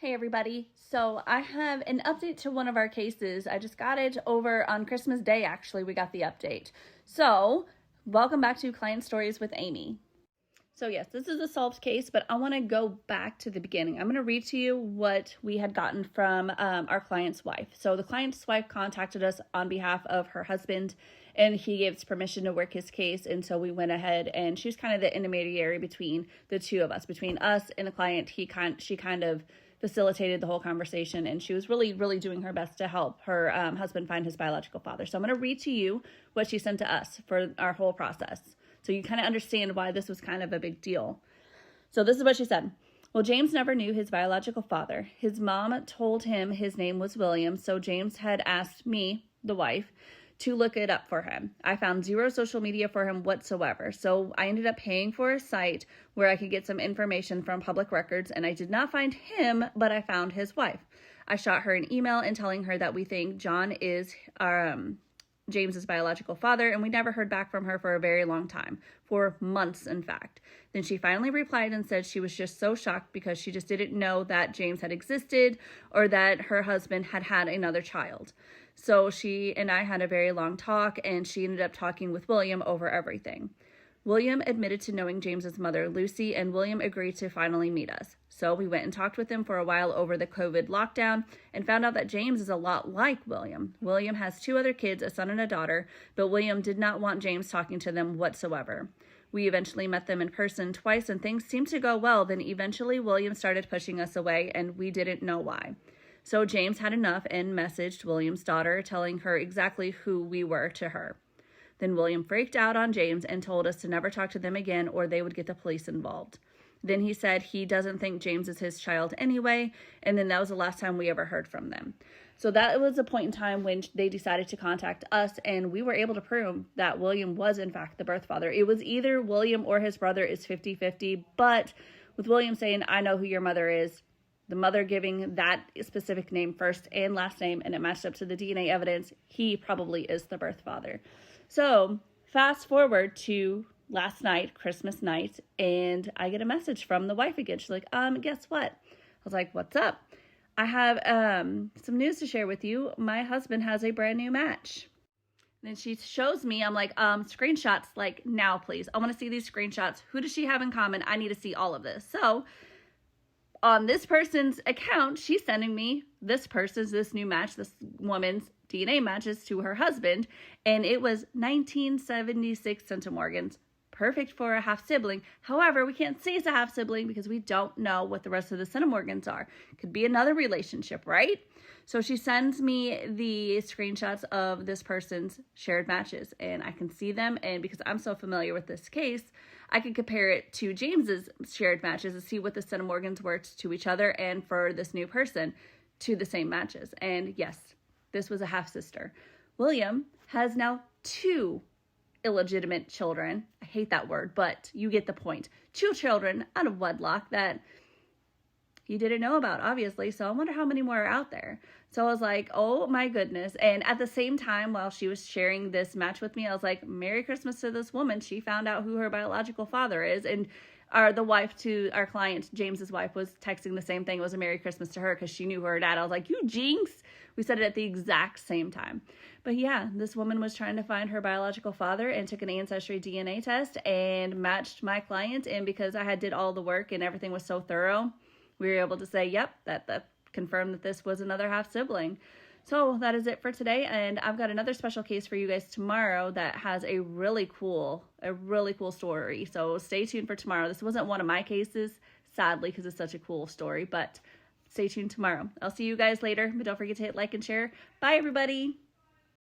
Hey everybody, so I have an update to one of our cases. I just got it over on Christmas Day, actually, we got the update. So, welcome back to Client Stories with Amy. So yes, this is a solved case, but I want to go back to the beginning. I'm going to read to you what we had gotten from our client's wife. So the client's wife contacted us on behalf of her husband, and he gave us permission to work his case. And so we went ahead, and she was kind of the intermediary between the two of us, between us and the client. She kind of facilitated the whole conversation, and she was really doing her best to help her husband find his biological father. So I'm going to read to you what she sent to us for our whole process, so you kind of understand why this was kind of a big deal. So this is what she said. Well, James never knew his biological father. His mom told him his name was William, so James had asked me, the wife, to look it up for him. I found zero social media for him whatsoever, so I ended up paying for a site where I could get some information from public records, and I did not find him, but I found his wife. I shot her an email and telling her that we think John is James's biological father, and we never heard back from her for a very long time, for months in fact. Then she finally replied and said she was just so shocked because she just didn't know that James had existed or that her husband had had another child. So she and I had a very long talk, and she ended up talking with William over everything. William admitted to knowing James's mother, Lucy, and William agreed to finally meet us. So we went and talked with him for a while over the COVID lockdown and found out that James is a lot like William. William has 2 other kids, a son and a daughter, but William did not want James talking to them whatsoever. We eventually met them in person twice, and things seemed to go well. Then eventually William started pushing us away, and we didn't know why. So James had enough and messaged William's daughter, telling her exactly who we were to her. Then William freaked out on James and told us to never talk to them again or they would get the police involved. Then he said he doesn't think James is his child anyway, and then that was the last time we ever heard from them. So that was a point in time when they decided to contact us, and we were able to prove that William was in fact the birth father. It was either William or his brother is 50-50, but with William saying, I know who your mother is, the mother giving that specific name first and last name, and it matched up to the DNA evidence, he probably is the birth father. So fast forward to last night, Christmas night, and I get a message from the wife again. She's like, guess what? I was like, what's up? I have some news to share with you. My husband has a brand new match. And then she shows me, I'm like, screenshots, like now, please. I want to see these screenshots. Who does she have in common? I need to see all of this. So on this person's account, she's sending me this new match, this woman's DNA matches to her husband, and it was 1976 centimorgans, perfect for a half-sibling. However, we can't say it's a half-sibling because we don't know what the rest of the centimorgans are. Could be another relationship, right? So she sends me the screenshots of this person's shared matches, and I can see them, and because I'm so familiar with this case, I can compare it to James's shared matches to see what the centimorgans were to each other, and for this new person to the same matches. And yes, this was a half-sister. William has now 2 illegitimate children. I hate that word, but you get the point. 2 children out of wedlock that he didn't know about, obviously. So I wonder how many more are out there. So I was like, oh my goodness. And at the same time, while she was sharing this match with me, I was like, Merry Christmas to this woman. She found out who her biological father is. And the wife to our client, James's wife, was texting the same thing. It was a Merry Christmas to her because she knew her dad. I was like, you jinx. We said it at the exact same time. But yeah, this woman was trying to find her biological father and took an ancestry DNA test and matched my client. And because I did all the work and everything was so thorough, we were able to say, yep, that confirmed that this was another half-sibling. So that is it for today, and I've got another special case for you guys tomorrow that has a really cool story. So stay tuned for tomorrow. This wasn't one of my cases, sadly, because it's such a cool story, but stay tuned tomorrow. I'll see you guys later, but don't forget to hit like and share. Bye, everybody.